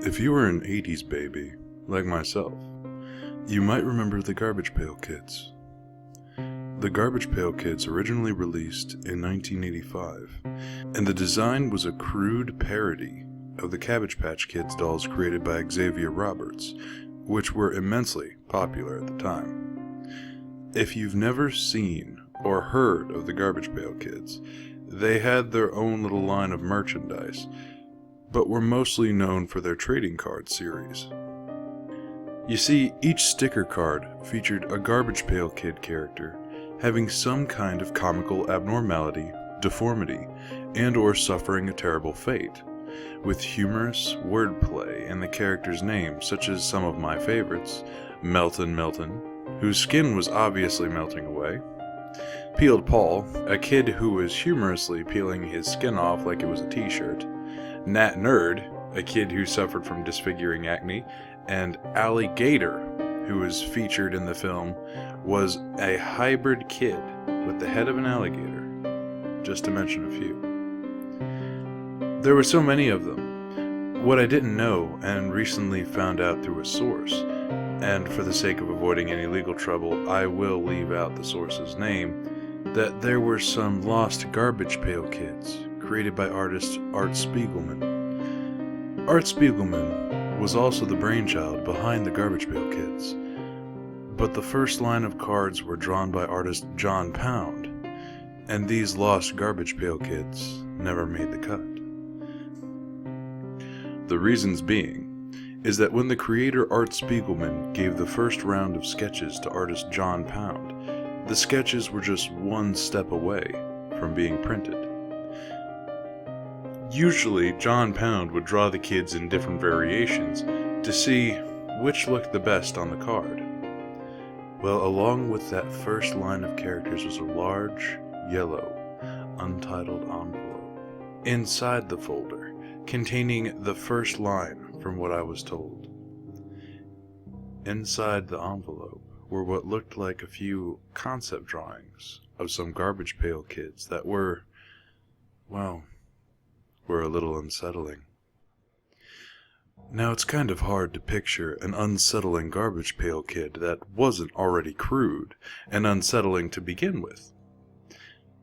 If you were an 80s baby, like myself, you might remember the Garbage Pail Kids. The Garbage Pail Kids originally released in 1985, and the design was a crude parody of the Cabbage Patch Kids dolls created by Xavier Roberts, which were immensely popular at the time. If you've never seen or heard of the Garbage Pail Kids, they had their own little line of merchandise, but were mostly known for their trading card series. You see, each sticker card featured a Garbage Pail Kid character having some kind of comical abnormality, deformity, and/or suffering a terrible fate, with humorous wordplay in the character's name, such as some of my favorites: Milton, whose skin was obviously melting away; Peeled Paul, a kid who was humorously peeling his skin off like it was a t-shirt; Nat Nerd, a kid who suffered from disfiguring acne; and Alligator, who was featured in the film, was a hybrid kid with the head of an alligator, just to mention a few. There were so many of them. What I didn't know, and recently found out through a source, and for the sake of avoiding any legal trouble, I will leave out the source's name, that there were some lost Garbage Pail Kids created by artist Art Spiegelman. Art Spiegelman was also the brainchild behind the Garbage Pail Kids, but the first line of cards were drawn by artist John Pound, and these lost Garbage Pail Kids never made the cut. The reasons being is that when the creator Art Spiegelman gave the first round of sketches to artist John Pound, the sketches were just one step away from being printed. Usually, John Pound would draw the kids in different variations to see which looked the best on the card. Well, along with that first line of characters was a large, yellow, untitled envelope inside the folder, containing the first line from what I was told. Inside the envelope were what looked like a few concept drawings of some Garbage Pail Kids that were a little unsettling. Now, it's kind of hard to picture an unsettling Garbage Pail Kid that wasn't already crude and unsettling to begin with.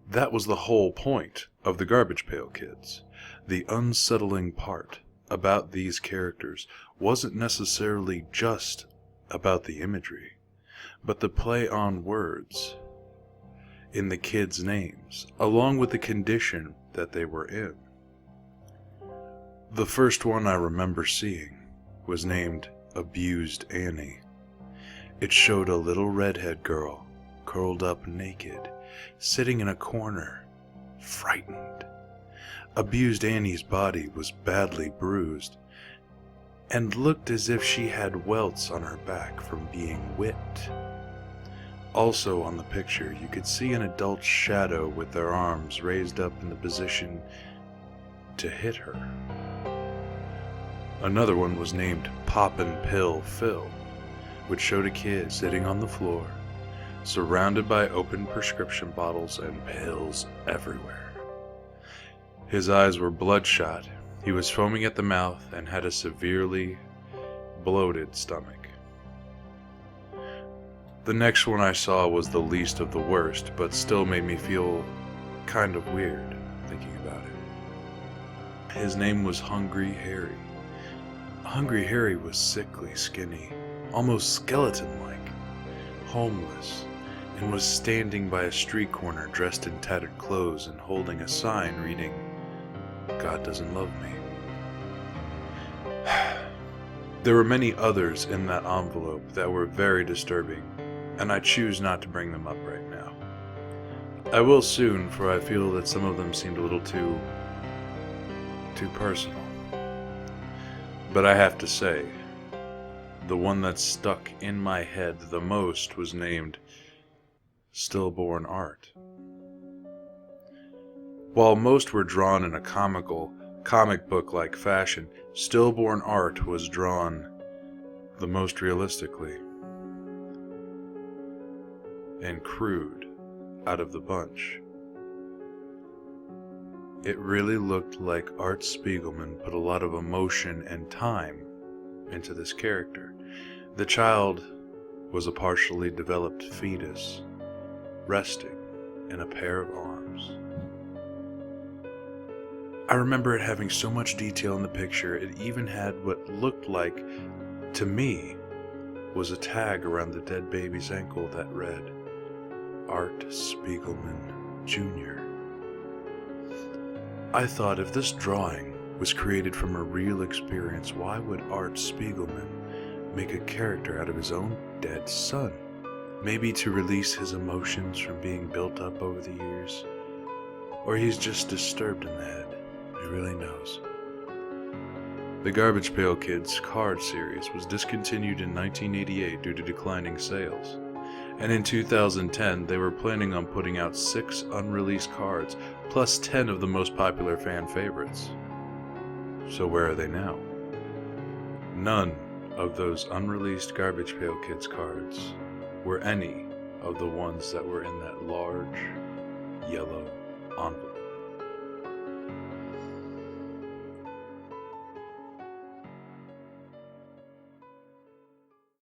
That was the whole point of the Garbage Pail Kids. The unsettling part about these characters wasn't necessarily just about the imagery, but the play on words in the kids' names, along with the condition that they were in. The first one I remember seeing was named Abused Annie. It showed a little redhead girl, curled up naked, sitting in a corner, frightened. Abused Annie's body was badly bruised, and looked as if she had welts on her back from being whipped. Also on the picture, you could see an adult's shadow with their arms raised up in the position to hit her. Another one was named Poppin' Pill Phil, which showed a kid sitting on the floor, surrounded by open prescription bottles and pills everywhere. His eyes were bloodshot, he was foaming at the mouth, and had a severely bloated stomach. The next one I saw was the least of the worst, but still made me feel kind of weird thinking about it. His name was Hungry Harry. Hungry Harry was sickly, skinny, almost skeleton-like, homeless, and was standing by a street corner dressed in tattered clothes and holding a sign reading, "God doesn't love me." There were many others in that envelope that were very disturbing, and I choose not to bring them up right now. I will soon, for I feel that some of them seemed a little too personal. But I have to say, the one that stuck in my head the most was named Stillborn Art. While most were drawn in a comical, comic book-like fashion, Stillborn Art was drawn the most realistically and crude out of the bunch. It really looked like Art Spiegelman put a lot of emotion and time into this character. The child was a partially developed fetus, resting in a pair of arms. I remember it having so much detail in the picture, it even had what looked like, to me, was a tag around the dead baby's ankle that read, Art Spiegelman, Jr. I thought, if this drawing was created from a real experience, why would Art Spiegelman make a character out of his own dead son? Maybe to release his emotions from being built up over the years? Or he's just disturbed in the head. Who really knows? The Garbage Pail Kids card series was discontinued in 1988 due to declining sales. And in 2010, they were planning on putting out 6 unreleased cards, plus 10 of the most popular fan favorites. So where are they now? None of those unreleased Garbage Pail Kids cards were any of the ones that were in that large yellow envelope.